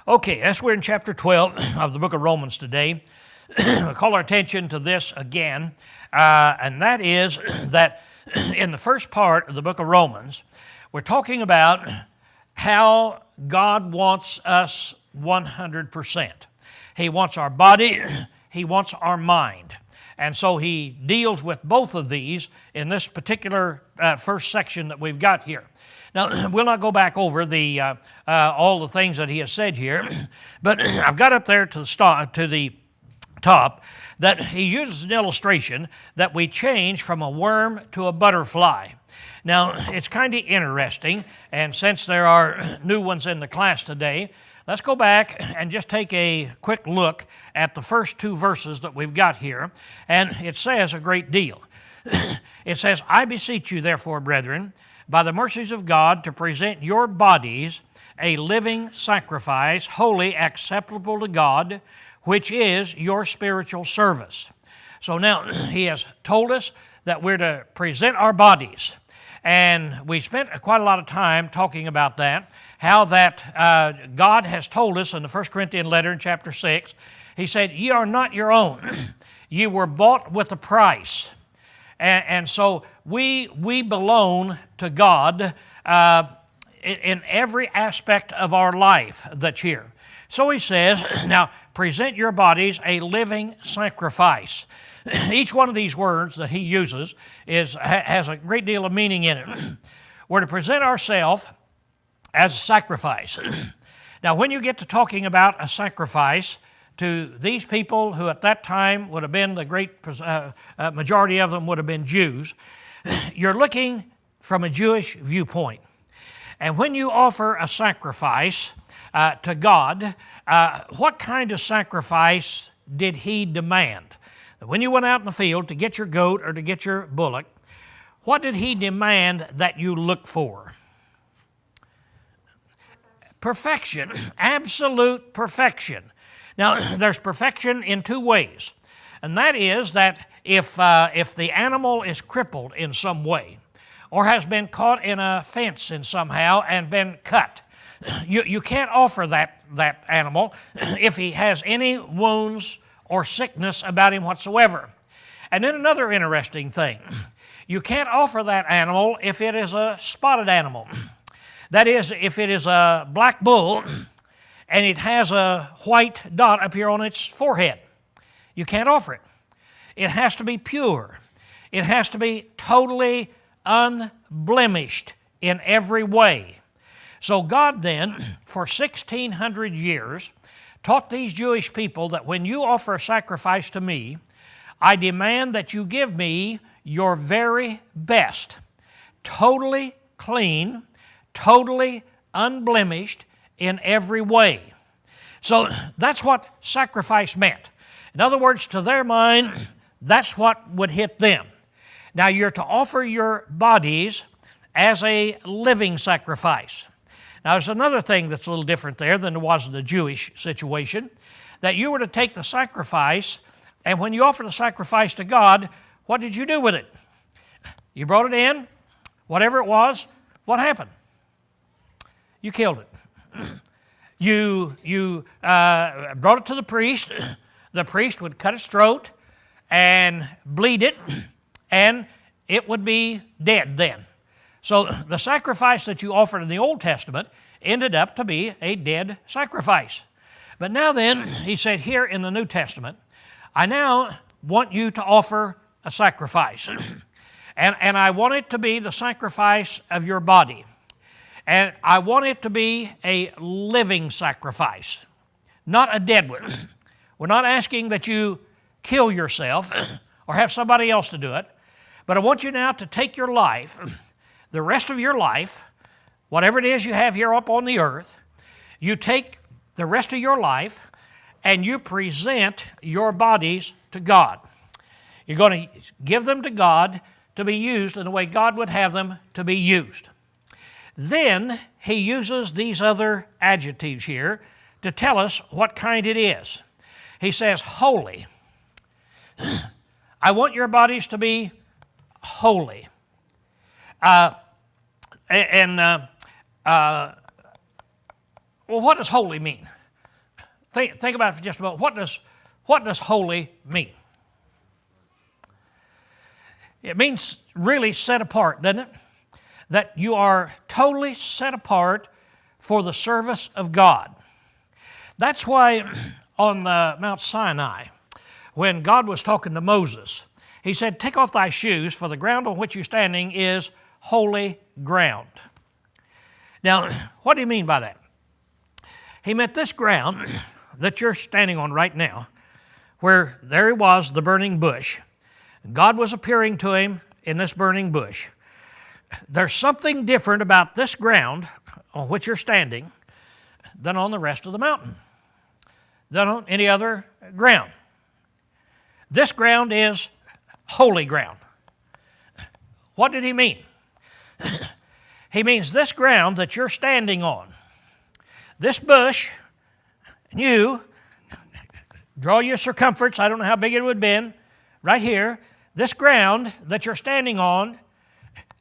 Okay, as we're in chapter 12 of the book of Romans today, we'll call our attention to this again, and that is that in the first part of the book of Romans, we're talking about how God wants us 100%. He wants our body, He wants our mind. And so He deals with both of these in this particular first section that we've got here. Now, we'll not go back over all the things that he has said here, but I've got up there to the top that he uses an illustration that we change from a worm to a butterfly. Now, it's kind of interesting, and since there are new ones in the class today, let's go back and just take a quick look at the first two verses that we've got here, and it says a great deal. It says, "I beseech you, therefore, brethren, by the mercies of God, to present your bodies a living sacrifice, wholly acceptable to God, which is your spiritual service." So now he has told us that we're to present our bodies. And we spent quite a lot of time talking about that, how that God has told us in the 1 Corinthians letter in chapter 6, he said, "Ye are not your own. Ye were bought with a price." And so we belong to God in every aspect of our life that's here. So he says, now present your bodies a living sacrifice. Each one of these words that he uses has a great deal of meaning in it. We're to present ourselves as a sacrifice. Now, when you get to talking about a sacrifice, to these people who at that time would have been the great majority of them would have been Jews, you're looking from a Jewish viewpoint. And when you offer a sacrifice to God, what kind of sacrifice did He demand? When you went out in the field to get your goat or to get your bullock, what did He demand that you look for? Perfection, absolute perfection. Now, there's perfection in two ways, and that is that if the animal is crippled in some way or has been caught in a fence in somehow and been cut, you can't offer that animal if he has any wounds or sickness about him whatsoever. And then another interesting thing, you can't offer that animal if it is a spotted animal. That is, if it is a black bull and it has a white dot up here on its forehead. You can't offer it. It has to be pure. It has to be totally unblemished in every way. So God then, for 1,600 years, taught these Jewish people that when you offer a sacrifice to me, I demand that you give me your very best, totally clean, totally unblemished, in every way. So that's what sacrifice meant. In other words, to their mind, that's what would hit them. Now you're to offer your bodies as a living sacrifice. Now there's another thing that's a little different there than there was in the Jewish situation, that you were to take the sacrifice, and when you offered the sacrifice to God, what did you do with it? You brought it in, whatever it was, what happened? You killed it. You brought it to the priest. The priest would cut its throat and bleed it, and it would be dead then. So the sacrifice that you offered in the Old Testament ended up to be a dead sacrifice. But now then, he said here in the New Testament, I now want you to offer a sacrifice. And I want it to be the sacrifice of your body. And I want it to be a living sacrifice, not a dead one. We're not asking that you kill yourself or have somebody else to do it, but I want you now to take your life, the rest of your life, whatever it is you have here up on the earth, you take the rest of your life and you present your bodies to God. You're going to give them to God to be used in the way God would have them to be used. Then he uses these other adjectives here to tell us what kind it is. He says, holy. I want your bodies to be holy. And well, what does holy mean? Think about it for just a moment. What does holy mean? It means really set apart, doesn't it? That you are totally set apart for the service of God. That's why on Mount Sinai, when God was talking to Moses, he said, "Take off thy shoes, for the ground on which you're standing is holy ground." Now, what do you mean by that? He meant this ground that you're standing on right now, where there was the burning bush. God was appearing to him in this burning bush. There's something different about this ground on which you're standing than on the rest of the mountain, than on any other ground. This ground is holy ground. What did he mean? He means this ground that you're standing on, this bush, and you, draw your circumference, I don't know how big it would have been, right here, this ground that you're standing on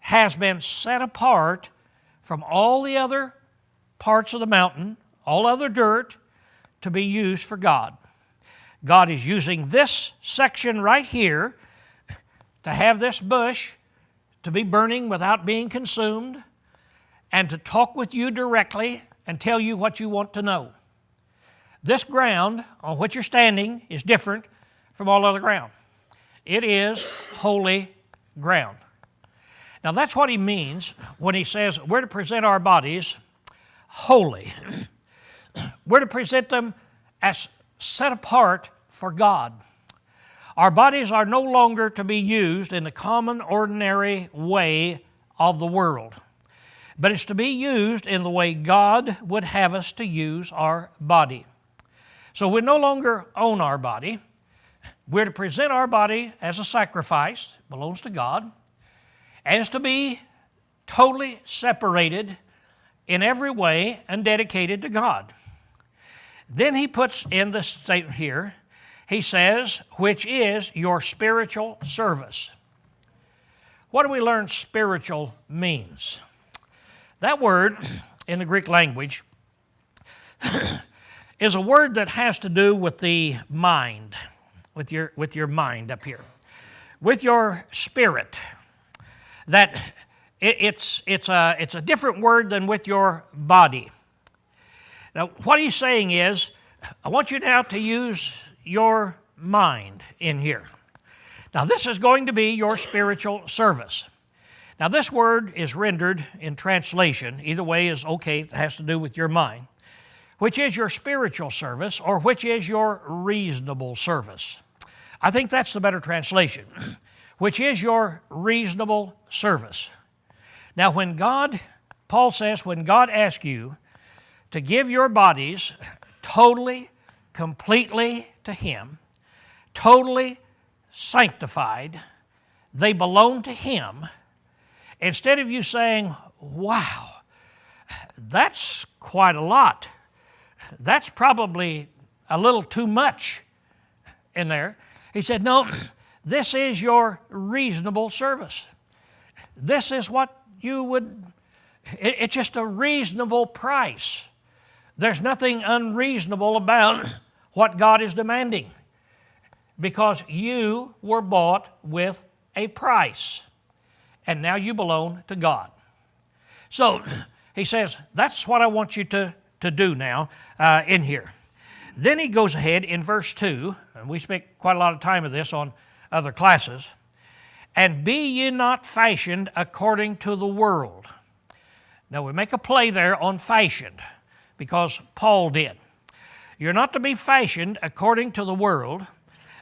has been set apart from all the other parts of the mountain, all other dirt, to be used for God. God is using this section right here to have this bush to be burning without being consumed and to talk with you directly and tell you what you want to know. This ground on which you're standing is different from all other ground. It is holy ground. Now that's what he means when he says we're to present our bodies holy. We're to present them as set apart for God. Our bodies are no longer to be used in the common, ordinary way of the world, but it's to be used in the way God would have us to use our body. So we no longer own our body. We're to present our body as a sacrifice, belongs to God, and is to be totally separated in every way and dedicated to God. Then he puts in this statement here, he says, which is your spiritual service. What do we learn spiritual means? That word in the Greek language is a word that has to do with the mind, with your mind up here, with your spirit. That it's a different word than with your body. Now, what he's saying is, I want you now to use your mind in here. Now, this is going to be your spiritual service. Now, this word is rendered in translation, either way is okay, it has to do with your mind, which is your spiritual service or which is your reasonable service. I think that's the better translation, which is your reasonable service. Now, Paul says, when God asks you to give your bodies totally, completely to Him, totally sanctified, they belong to Him, instead of you saying, wow, that's quite a lot, that's probably a little too much in there, he said, no, this is your reasonable service. This is what you would, it's just a reasonable price. There's nothing unreasonable about what God is demanding because you were bought with a price and now you belong to God. So he says, that's what I want you to do now in here. Then he goes ahead in verse 2, and we spent quite a lot of time of this on other classes, and be ye not fashioned according to the world. Now we make a play there on fashioned because Paul did. You're not to be fashioned according to the world,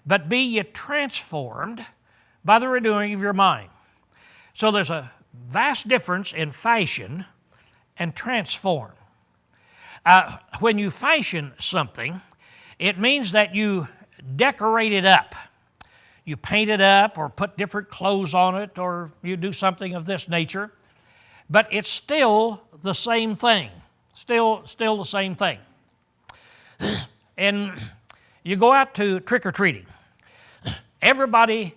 but be ye transformed by the renewing of your mind. So there's a vast difference in fashion and transform. When you fashion something, it means that you decorate it up. You paint it up or put different clothes on it or you do something of this nature. But it's still the same thing. Still the same thing. And you go out to trick-or-treating. Everybody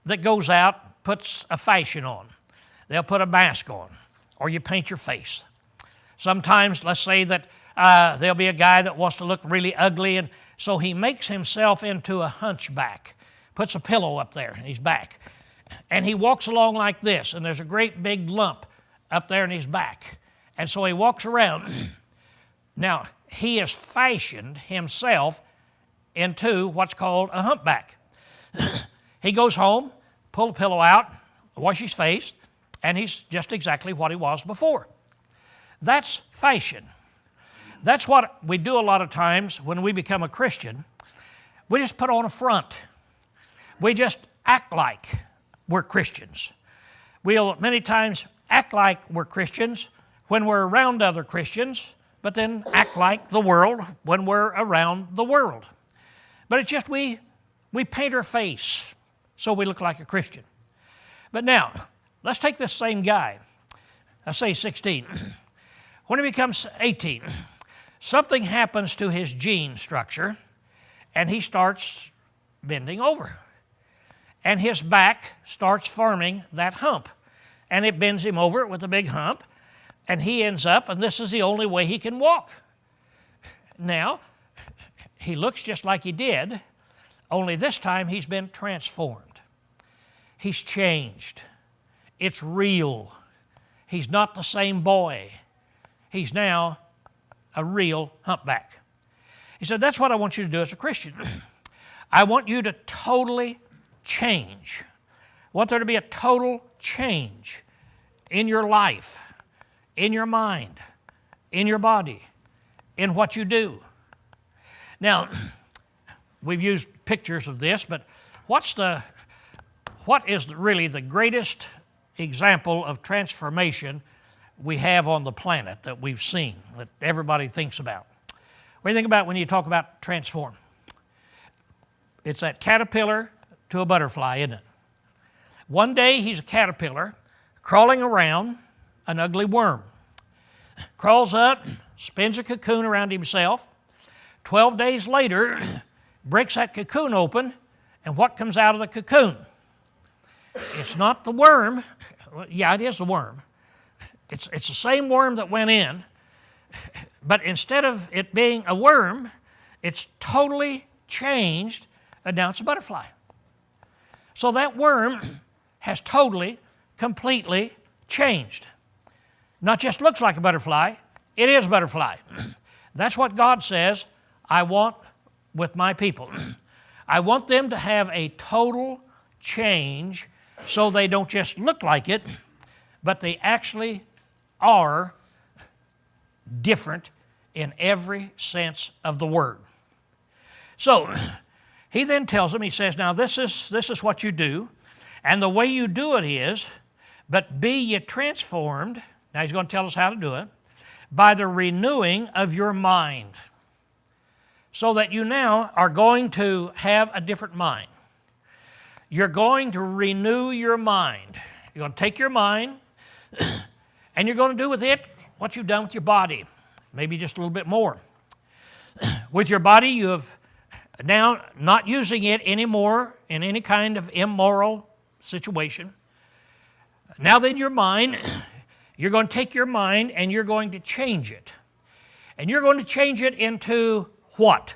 that goes out puts a fashion on. They'll put a mask on. or you paint your face. Sometimes, let's say that there'll be a guy that wants to look really ugly, and so he makes himself into a hunchback, puts a pillow up there in his back, and he walks along like this, and there's a great big lump up there in his back. And so he walks around. Now, he has fashioned himself into what's called a humpback. He goes home, pull the pillow out, wash his face, and he's just exactly what he was before. That's fashion. That's what we do a lot of times when we become a Christian. We just put on a front. We just act like we're Christians. We'll many times act like we're Christians when we're around other Christians, but then act like the world when we're around the world. But it's just we paint our face so we look like a Christian. But now, let's take this same guy. I say 16. When he becomes 18, something happens to his gene structure, and he starts bending over. And his back starts forming that hump. And it bends him over with a big hump, and he ends up, and this is the only way he can walk. Now, he looks just like he did, only this time he's been transformed. He's changed. It's real. He's not the same boy. He's now a real humpback. He said, that's what I want you to do as a Christian. I want you to totally change. I want there to be a total change in your life, in your mind, in your body, in what you do. Now, we've used pictures of this, but what is really the greatest example of transformation we have on the planet that we've seen, that everybody thinks about? What do you think about when you talk about transform? It's that caterpillar to a butterfly, isn't it? One day he's a caterpillar crawling around an ugly worm. Crawls up, spins a cocoon around himself. 12 days later, breaks that cocoon open, and what comes out of the cocoon? It's not the worm. Yeah, it is the worm. It's the same worm that went in, but instead of it being a worm, it's totally changed, and now it's a butterfly. So that worm has totally, completely changed. Not just looks like a butterfly, it is a butterfly. That's what God says I want with my people. I want them to have a total change so they don't just look like it, but they actually are different in every sense of the word. So he then tells them, he says, now this is what you do, and the way you do it is, but be ye transformed, now he's going to tell us how to do it, by the renewing of your mind. So that you now are going to have a different mind. You're going to renew your mind. You're going to take your mind and you're going to do with it what you've done with your body, maybe just a little bit more. With your body, you have now not using it anymore in any kind of immoral situation. Now then your mind, you're going to take your mind and you're going to change it. And you're going to change it into what?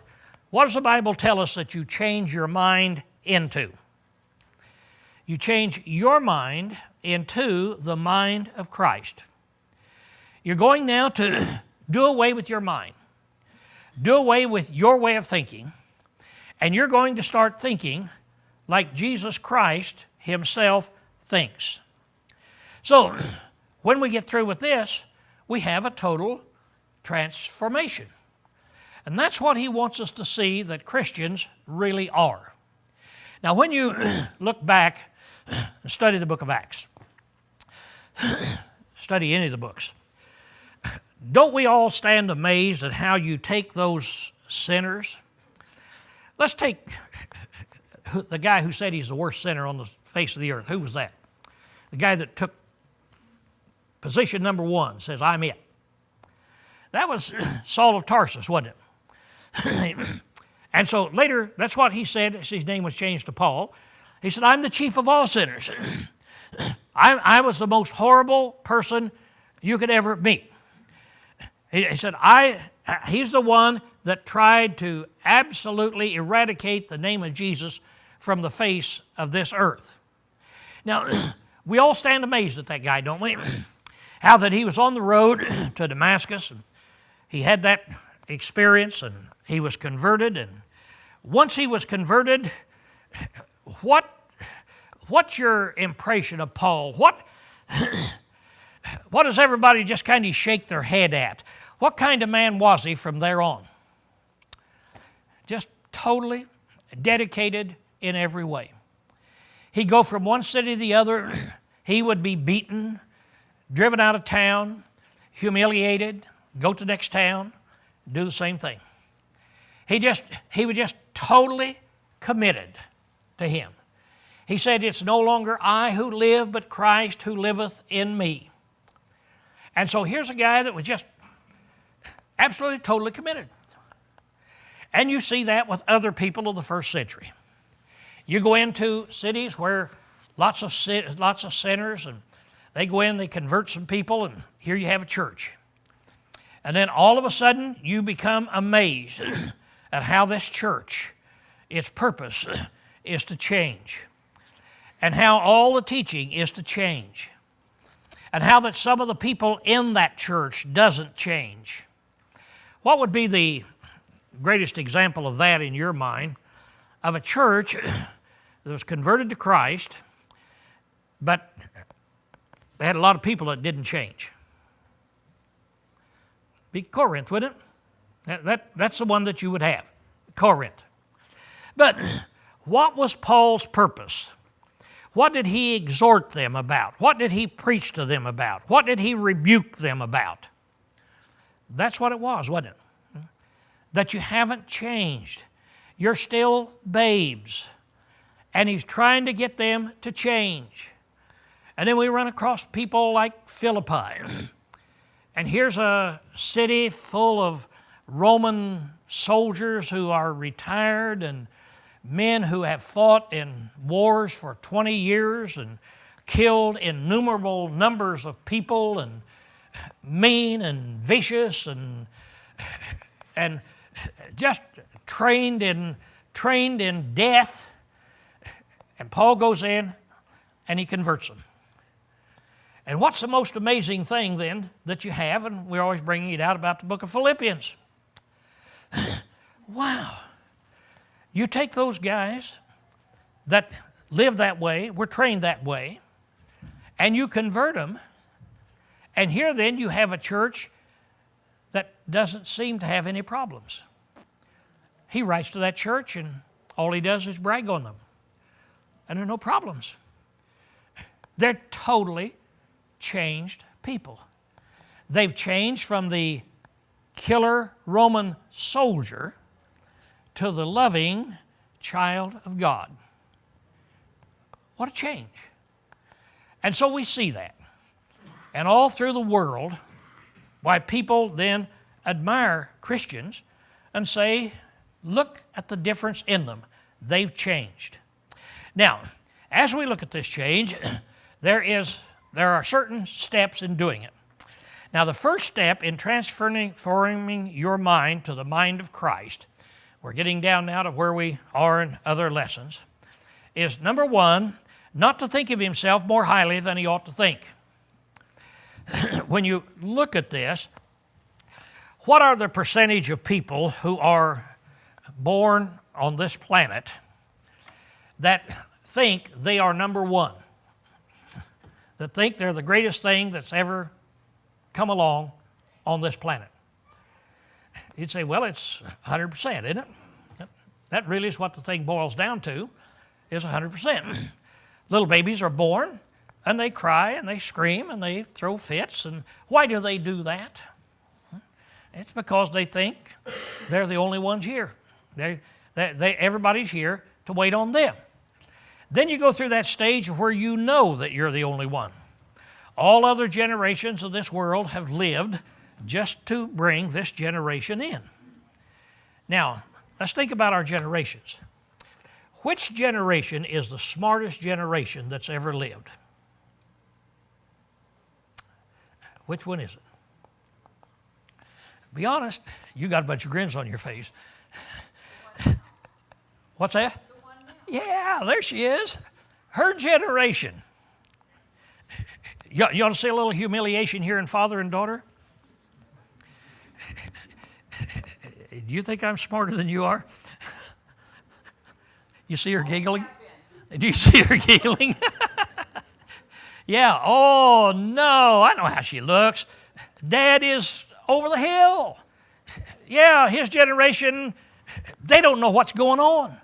What does the Bible tell us that you change your mind into? You change your mind into the mind of Christ. You're going now to do away with your mind. Do away with your way of thinking. And you're going to start thinking like Jesus Christ himself thinks. So, when we get through with this, we have a total transformation. And that's what he wants us to see that Christians really are. Now, when you look back and study the book of Acts, study any of the books, don't we all stand amazed at how you take those sinners? Let's take the guy who said he's the worst sinner on the face of the earth. Who was that? The guy that took position number 1, says, I'm it. That was Saul of Tarsus, wasn't it? And so later, that's what he said. His name was changed to Paul. He said, I'm the chief of all sinners. I was the most horrible person you could ever meet. He said, he's the one that tried to absolutely eradicate the name of Jesus from the face of this earth. Now, we all stand amazed at that guy, don't we? How that he was on the road to Damascus, and he had that experience, and he was converted, and once he was converted, what's your impression of Paul? What does everybody just kind of shake their head at? What kind of man was he from there on? Just totally dedicated in every way. He'd go from one city to the other. He would be beaten, driven out of town, humiliated, go to the next town, do the same thing. He was just totally committed to him. He said, it's no longer I who live, but Christ who liveth in me. And so here's a guy that was just absolutely, totally committed. And you see that with other people of the first century. You go into cities where lots of sinners, and they go in, they convert some people, and here you have a church. And then all of a sudden, you become amazed at how this church, its purpose is to change, and how all the teaching is to change, and how that some of the people in that church doesn't change. What would be the greatest example of that in your mind, of a church that was converted to Christ, but they had a lot of people that didn't change? Be Corinth, wouldn't it? That's the one that you would have, Corinth. But what was Paul's purpose? What did he exhort them about? What did he preach to them about? What did he rebuke them about? That's what it was, wasn't it? That you haven't changed. You're still babes. And he's trying to get them to change. And then we run across people like Philippi. And here's a city full of Roman soldiers who are retired, and men who have fought in wars for 20 years and killed innumerable numbers of people, and mean and vicious and just trained in death. And Paul goes in and he converts them. And what's the most amazing thing then that you have, and we're always bringing it out about the book of Philippians. Wow. You take those guys that live that way, were trained that way, and you convert them, and here then you have a church that doesn't seem to have any problems. He writes to that church, and all he does is brag on them. And there are no problems. They're totally changed people. They've changed from the killer Roman soldier to the loving child of God. What a change. And so we see that. And all through the world, why people then admire Christians and say, look at the difference in them. They've changed. Now, as we look at this change, there are certain steps in doing it. Now, the first step in transforming your mind to the mind of Christ, we're getting down now to where we are in other lessons, is number one, not to think of himself more highly than he ought to think. When you look at this, what are the percentage of people who are born on this planet that think they are number one? That think they're the greatest thing that's ever come along on this planet? You'd say, well, it's 100%, isn't it? That really is what the thing boils down to, is 100%. Little babies are born, and they cry, and they scream, and they throw fits. And why do they do that? It's because they think they're the only ones here. Everybody's here to wait on them. Then you go through that stage where you know that you're the only one. All other generations of this world have lived just to bring this generation in. Now, let's think about our generations. Which generation is the smartest generation that's ever lived? Which one is it? Be honest, you got a bunch of grins on your face. What's that? Yeah, there she is. Her generation. You want to see a little humiliation here in father and daughter? Do you think I'm smarter than you are? You see her giggling? Do you see her giggling? Yeah, oh no, I know how she looks. Dad is over the hill. Yeah, his generation, they don't know what's going on.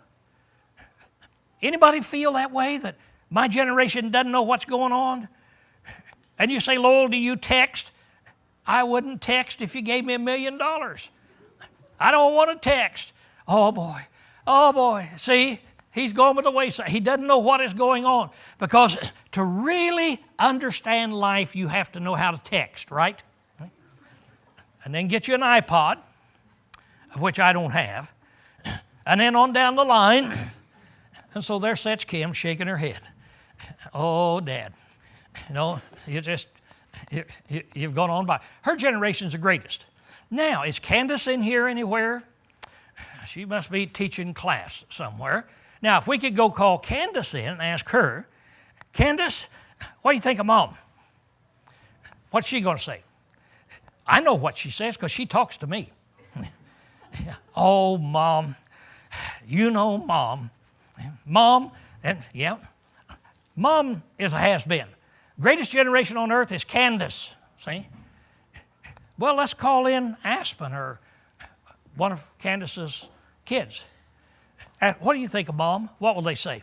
Anybody feel that way, that my generation doesn't know what's going on? And you say, Lowell, do you text? I wouldn't text if you gave me $1 million. I don't want to text. Oh boy. See, he's going with the wayside. He doesn't know what is going on. Because to really understand life, you have to know how to text, right? And then get you an iPod, of which I don't have. And then on down the line. And so there sits Kim shaking her head. Oh, Dad. You know, you've gone on by. Her generation's the greatest. Now, is Candace in here anywhere? She must be teaching class somewhere. Now, if we could go call Candace in and ask her, Candace, what do you think of Mom? What's she going to say? I know what she says because she talks to me. Oh, Mom. You know Mom. Mom, and yeah, Mom is a has-been. Greatest generation on earth is Candace, see? Well, let's call in Aspen or one of Candace's kids. What do you think of Mom? What will they say?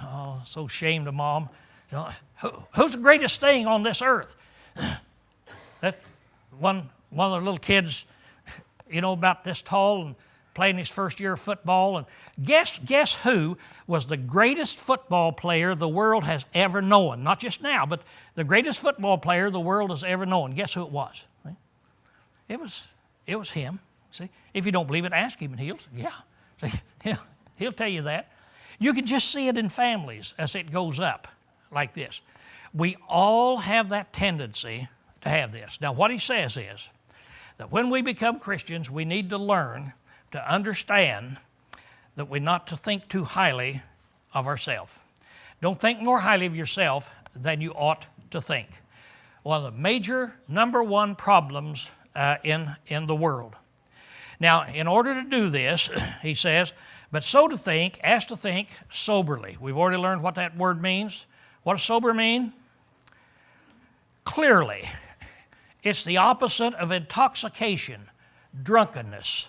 Oh, so ashamed of Mom. Who's the greatest thing on this earth? That one of the little kids, you know, about this tall and playing his first year of football. And guess who was the greatest football player the world has ever known? Not just now, but the greatest football player the world has ever known. Guess who it was? It was him. See, if you don't believe it, ask him, and he'll tell you that. You can just see it in families as it goes up like this. We all have that tendency to have this. Now, what he says is that when we become Christians, we need to learn to understand that we're not to think too highly of ourselves. Don't think more highly of yourself than you ought to think. One of the major number one problems in the world. Now, in order to do this, he says, but so to think, as to think soberly. We've already learned what that word means. What does sober mean? Clearly, it's the opposite of intoxication, drunkenness.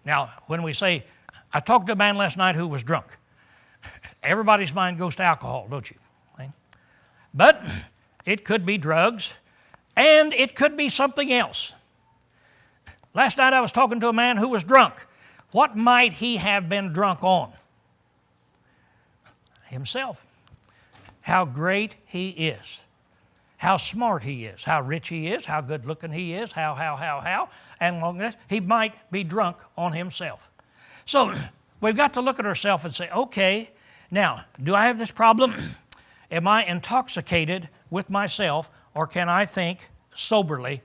Now, when we say, I talked to a man last night who was drunk, everybody's mind goes to alcohol, don't you? But it could be drugs, and it could be something else. Last night I was talking to a man who was drunk. What might he have been drunk on? Himself. How great he is. How smart he is. How rich he is. How good looking he is. How. And along this, he might be drunk on himself. So we've got to look at ourselves and say, okay, now, do I have this problem? Am I intoxicated with myself, or can I think soberly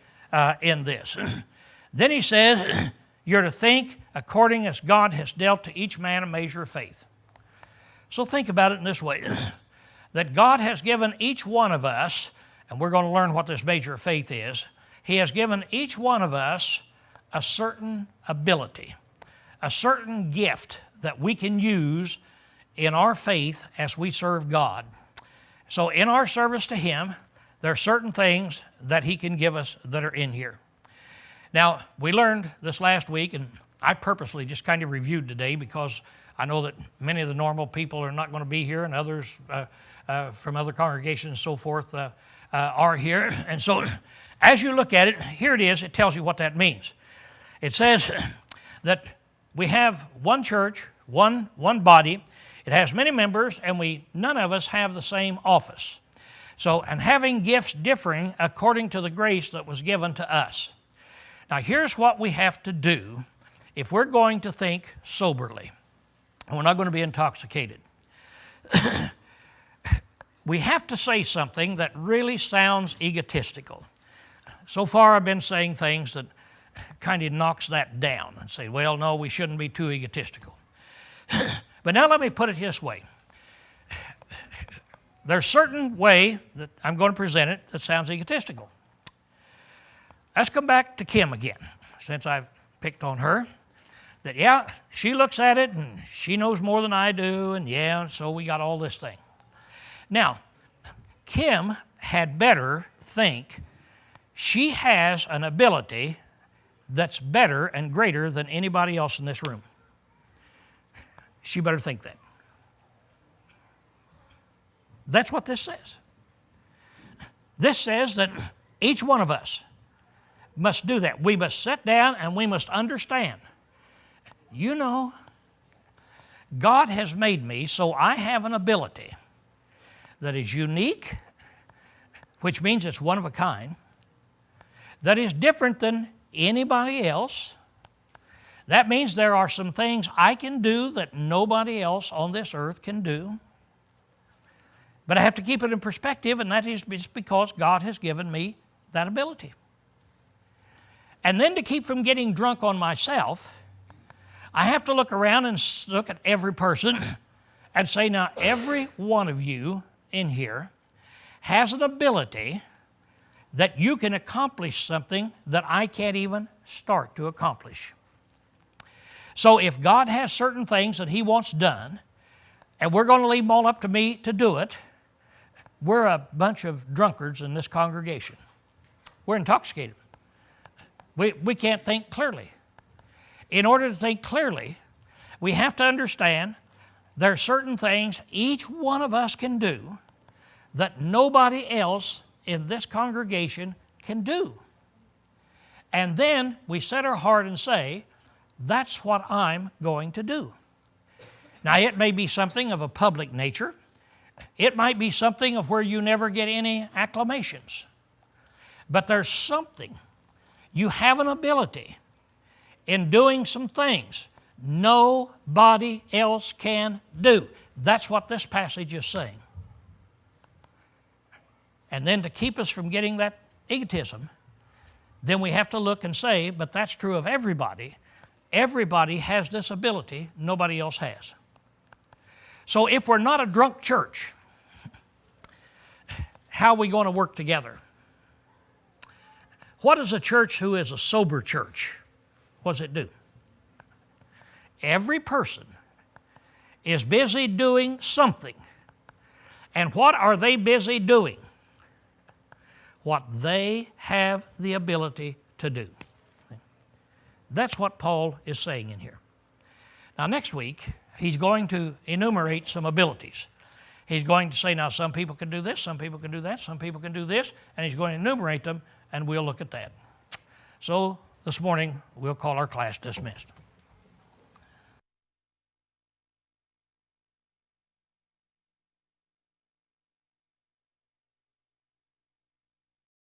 in this? Then he says, you're to think according as God has dealt to each man a measure of faith. So think about it in this way, that God has given each one of us, and we're going to learn what this measure of faith is, He has given each one of us a certain ability, a certain gift that we can use in our faith as we serve God. So in our service to Him, there are certain things that He can give us that are in here. Now, we learned this last week, and I purposely just kind of reviewed today because I know that many of the normal people are not going to be here, and others from other congregations and so forth are here. And so as you look at it, here it is. It tells you what that means. It says that we have one church, one body. It has many members, and none of us have the same office. So, and having gifts differing according to the grace that was given to us. Now, here's what we have to do if we're going to think soberly, and we're not going to be intoxicated. we have to say something that really sounds egotistical. So far I've been saying things that kind of knocks that down and say, well, no, we shouldn't be too egotistical. But now let me put it this way. There's a certain way that I'm going to present it that sounds egotistical. Let's come back to Kim again, since I've picked on her. That, yeah, she looks at it and she knows more than I do, and yeah, so we got all this thing. Now, Kim had better think she has an ability that's better and greater than anybody else in this room. She better think that. That's what this says. This says that each one of us must do that. We must sit down and we must understand. You know, God has made me so I have an ability that is unique, which means it's one of a kind, that is different than anybody else. That means there are some things I can do that nobody else on this earth can do. But I have to keep it in perspective, and that is because God has given me that ability. And then to keep from getting drunk on myself, I have to look around and look at every person and say, now, every one of you in here has an ability that you can accomplish something that I can't even start to accomplish. So if God has certain things that He wants done, and we're going to leave them all up to me to do it, we're a bunch of drunkards in this congregation. We're intoxicated. We can't think clearly. In order to think clearly, we have to understand there are certain things each one of us can do that nobody else in this congregation can do. And then we set our heart and say, that's what I'm going to do. Now, it may be something of a public nature. It might be something of where you never get any acclamations. But there's something. You have an ability in doing some things nobody else can do. That's what this passage is saying. And then to keep us from getting that egotism, then we have to look and say, but that's true of everybody. Everybody has this ability nobody else has. So if we're not a drunk church, how are we going to work together? What is a church who is a sober church? What does it do? Every person is busy doing something. And what are they busy doing? What they have the ability to do. That's what Paul is saying in here. Now, next week, he's going to enumerate some abilities. He's going to say, now, some people can do this, some people can do that, some people can do this, and he's going to enumerate them, and we'll look at that. So, this morning, we'll call our class dismissed.